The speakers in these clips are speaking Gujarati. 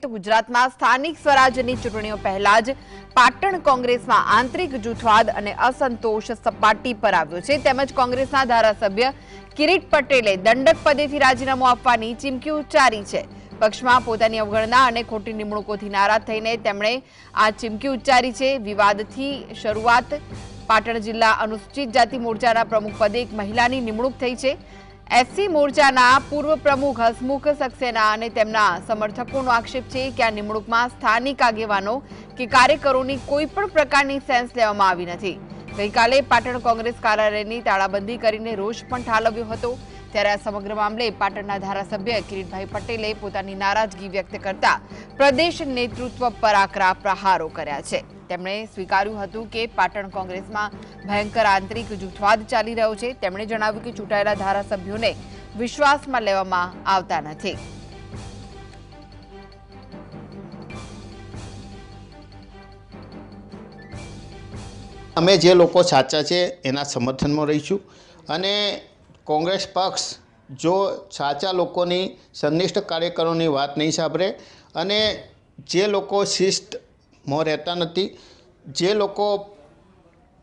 તો ગુજરાતમાં સ્થાનિક સ્વરાજ્યની ચૂંટણીઓ પહેલા જ પાટણ કોંગ્રેસમાં આંતરિક જૂથવાદ અને અસંતોષ સપાટી પર આવ્યો છે તેમજ કોંગ્રેસના ધારાસભ્ય કિરીટ પટેલે દંડક પદેથી રાજીનામું આપવાની ચીમકી ઉચ્ચારી છે। પક્ષમાં પોતાની અવગણના અને ખોટી નિમણૂકોથી નારાજ થઈને તેમણે આ ચીમકી ઉચ્ચારી છે। વિવાદથી શરૂઆત પાટણ જિલ્લા અનુસૂચિત જાતિ મોરચાના પ્રમુખ પદે એક મહિલાની નિમણૂક થઈ છે। एससी मोर्चाના પૂર્વ પ્રમુખ હસમુખ સક્સેના અને તેમના સમર્થકોનો આક્ષેપ છે કે આ નિમણૂકમાં સ્થાનિક આગેવાનો કે કાર્યકરોની કોઈ પણ પ્રકારની સેન્સ લેવામાં આવી નથી। ગઈકાલે પાટણ કોંગ્રેસ કાર્યાલયની તાળાબંધી કરીને રોષ પણ ઠાલવ્યો હતો। ત્યારે આ સમગ્ર મામલે પાટણના ધારાસભ્ય કિરીટભાઈ પટેલે પોતાની નારાજગી વ્યક્ત કરતા પ્રદેશ નેતૃત્વ પર આકરા પ્રહારો કર્યા છે। તેમણે સ્વીકાર્યું હતું કે પાટણ કોંગ્રેસમાં ભયંકર આંતરિક જૂથવાદ ચાલી રહ્યો છે। તેમણે જણાવ્યું કે ચૂંટાયેલા ધારાસભ્યોને વિશ્વાસમાં લેવામાં આવતા નથી। અમે જે લોકો સાચા છે એના સમર્થનમાં રહીશું અને કોંગ્રેસ પક્ષ જો સાચા લોકોની સંનિષ્ઠ કાર્યકરોની વાત નહીં સાંભળે અને જે લોકો શિસ્તમાં રહેતા નથી, જે લોકો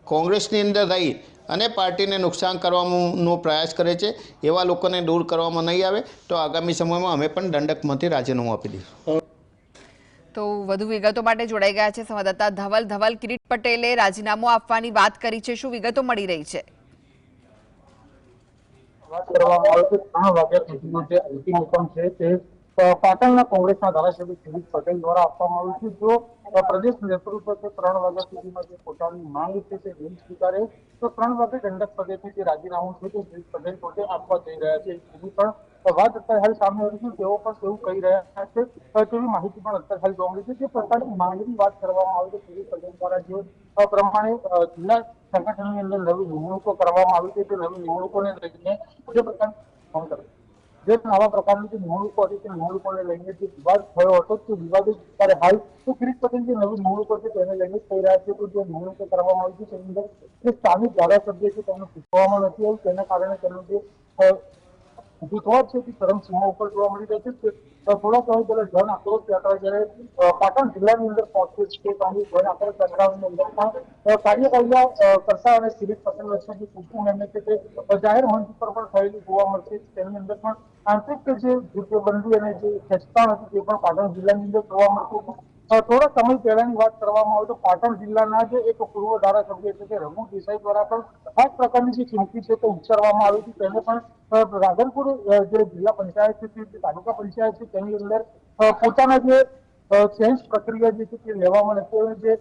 કોંગ્રેસની અંદર રહી અને પાર્ટીને નુકસાન કરવાનો પ્રયાસ કરે છે એવા લોકોને દૂર કરવામાં નહીં આવે તો આગામી સમયમાં અમે પણ દંડકમાંથી રાજીનામું આપી દઈશું। તો વધુ વિગતો માટે જોડાઈ ગયા છે સંવાદદાતા ધવલ। કિરીટ પટેલે રાજીનામું આપવાની વાત કરી છે, શું વિગતો મળી રહી છે? વાત કરવામાં આવે તો 3 વાગ્યા સુધીનો જે અલ્ટિમેટમ છે તે પાટણના કોંગ્રેસના ધારાસભ્ય કિરીટ પટેલ દ્વારા આપવામાં આવ્યું છે। જો પ્રદેશ નેતૃત્વ છે 3 વાગ્યા સુધીમાં જે પોતાની માંગ છે તે નહીં સ્વીકારે તો 3 વાગે દંડક પદેથી જે રાજીનામું છે તે કિરીટ પટેલ પોતે આપવા જઈ રહ્યા છે। એવી પણ વાત અત્યારે હાલ સામે આવી છે, તેઓ પણ તેવું કહી રહ્યા છે તેવી માહિતી પણ અત્યારે હાલ જોવા મળી છે। જે પ્રકારની માંગની વાત કરવામાં આવે તો કિરીટ પટેલ દ્વારા જે પ્રમાણે જિલ્લા સંગઠનની અંદર નવી નિમણૂકો કરવામાં આવી છે તે નવી નિમણૂકોને લઈને જે આવા પ્રકારની જે નિમણૂકો હતી તે નિમણૂકોને લઈને જે વિવાદ થયો હતો તે વિવાદ અત્યારે હાલ તો કિરીટ પટેલ જે નવી નિમણૂકો છે તેને લઈને થઈ રહ્યા છે। તો જે નિમણૂકો કરવામાં આવી છે તેની અંદર જે સ્થાનિક ધારાસભ્ય છે તેમને પૂછવામાં નથી આવ્યું, તેના કારણે તેમનું જે જૂથવાદ છે તે ચરમસીમા ઉપર જોવા મળી રહ્યો છે। થોડા સમય પહેલા જન આક્રોશ યાત્રા જયારે પાટણ જિલ્લાની અંદર પહોંચી છે તો જન આક્રોશ યાત્રાની અંદર પણ કાર્યકર્તા કરતા અને કિરીટ પટેલ વચ્ચે જે કુટુંબ એમને છે તે જાહેર મંચ પર પણ થયેલું જોવા મળશે। તેની અંદર પણ આંતરિક જે જૂથબંધી અને જે ખેંચતાણ હતી તે પણ પાટણ જિલ્લાની અંદર જોવા મળતું હતું। થોડા સમય પહેલાની વાત કરવામાં આવે તો પાટણ જિલ્લાના જે એક પૂર્વ ધારાસભ્ય છે તે રઘુ દેસાઈ દ્વારા પણ આ પ્રકારની જે ચીમકી છે તે ઉચ્ચારવામાં આવી હતી। તેને પણ રાધનપુર જે જિલ્લા પંચાયત છે તે તાલુકા પંચાયત છે તેની અંદર પોતાના જે ચેન્જ પ્રક્રિયા જે છે તે લેવામાં નથી આવી, જે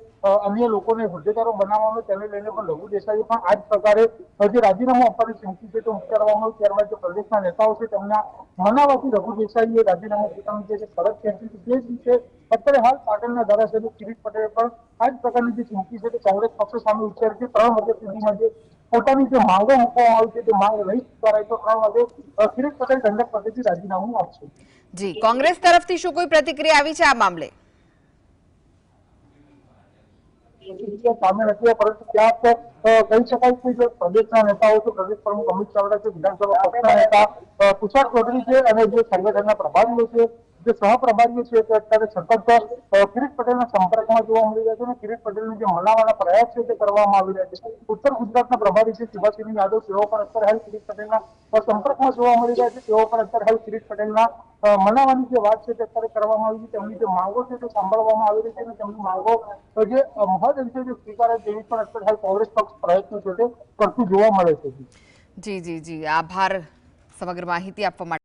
અન્ય લોકોને હોદ્દેદારો બનાવવાનો તેને લઈને પણ રઘુ દેસાઈએ પણ આ જ પ્રકારે જે રાજીનામું આપવાની ચીમકી છે તે ઉચ્ચારવામાં આવી। ત્યારબાદ જે પ્રદેશના નેતાઓ છે તેમના મનાવાથી રઘુ દેસાઈએ રાજીનામું પોતાનું જે ફરજ ખેંચી હતી તે જ રીતે અત્યારે હાલ પાટણના ધારાસભ્ય કિરીટ પટેલે પણ આ જ પ્રકારની જે ચીમકી છે તે કોંગ્રેસ પક્ષ સામે ઉચ્ચારી છે। 3 વાગ્યા સુધીમાં જે પોતાની જે માંગો મૂકવામાં આવી છે તે માંગ નહીં સ્વીકારાય તો 3 વાગે કિરીટ પટેલ દંડક પદેથી રાજીનામું આપશે। જી, કોંગ્રેસ તરફથી શું કોઈ પ્રતિક્રિયા આવી છે આ મામલે? સામે નથી, પરંતુ ક્યાંક કહી શકાય કે જે પ્રદેશના નેતાઓ છે, પ્રદેશ પ્રમુખ અમિત ચાવડા છે, વિધાનસભા પક્ષના નેતા તુષાર ચૌધરી છે અને જે સંગઠનના પ્રભારીઓ છે, જે સહપ્રભારીઓ છે તે અત્યારે સતત કિરીટ પટેલના સંપર્કમાં જોવા મળી રહ્યા છે અને કિરીટ પટેલને જે મનાવવાના પ્રયાસ છે તે કરવામાં આવી રહ્યા છે। ઉત્તર ગુજરાતના પ્રભારી છે સુભાષિની યાદવ, તેઓ પણ અત્યારે હાલ કિરીટ પટેલના સંપર્કમાં જોવા મળી રહ્યા છે। તેઓ પણ અત્યારે હાલ કિરીટ પટેલના મનાવવાની જે વાત છે તે અત્યારે કરવામાં આવી છે, તેમની જે માંગો છે તે સાંભળવામાં આવી રહી છે અને તેમની માંગો જે મહદ અંશે જે સ્વીકારે તેવી પણ અત્યારે હાલ કોંગ્રેસ પક્ષ પ્રયત્નો છે તે કરતું જોવા મળે છે। જી, આભાર સમગ્ર માહિતી આપવા માટે।